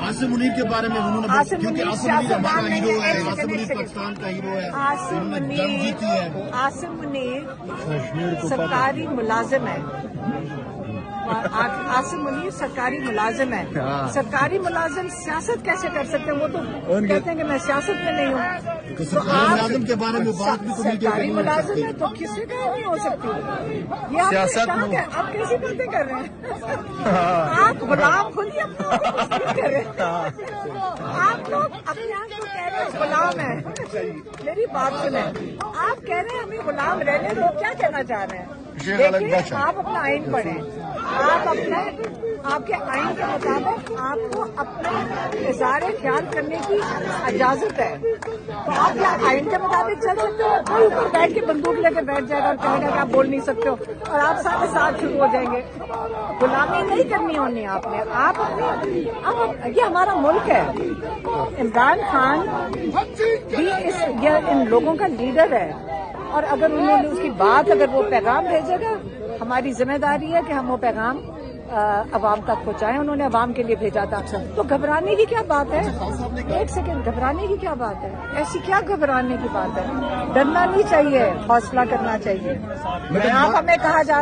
आसिम मुनीर के बारे में उन्होंने क्योंकि आसिम मुनीर हमारा हीरो है, आसिम मुनीर पाकिस्तान का हीरो है, उन्होंने जंग जीती है। आसिम मुनीर सरकारी मुलाजिम है, आसिम मुनीर सरकारी मुलाजिम है। सरकारी मुलाजिम सियासत कैसे कर सकते हैं? वो तो कहते हैं कि मैं सियासत में नहीं हूँ। तो मुलाजिम के बारे में बात भी सरकारी मुलाजिम है तो किसी का नहीं हो सकती ये। आप कैसी बातें कर रहे हैं? आप गुलाम खुली अपना कर रहे हैं। आप लोग अपने आप को कह रहे हैं गुलाम है। मेरी बात सुने, आप कह रहे हैं हमें गुलाम रहने दो, क्या कहना चाह रहे हैं? देखिए, आप अपना आइन पढ़ें, आप अपने आपके आइन के मुताबिक आपको अपना इज़हार ख्याल करने की इजाजत है। तो आप क्या आइन के मुताबिक चल सकते हो? कोई ऊपर बैठ के बंदूक लेके बैठ जाएगा और कहेगा कि आप बोल नहीं सकते हो और आप सारे साथ शुरू हो जाएंगे। गुलामी नहीं करनी होनी आपने। आप अपनी ये हमारा मुल्क है। इमरान खान भी इन लोगों का लीडर है और अगर उन्होंने उसकी बात अगर वो पैगाम भेजेगा, हमारी जिम्मेदारी है कि हम वो पैगाम अवाम तक पहुंचाएं। उन्होंने अवाम के लिए भेजा था, तो घबराने की क्या बात है? एक सेकंड, घबराने की क्या बात है? ऐसी क्या घबराने की बात है? डरना नहीं चाहिए, हौसला करना चाहिए। आप हमें कहा जा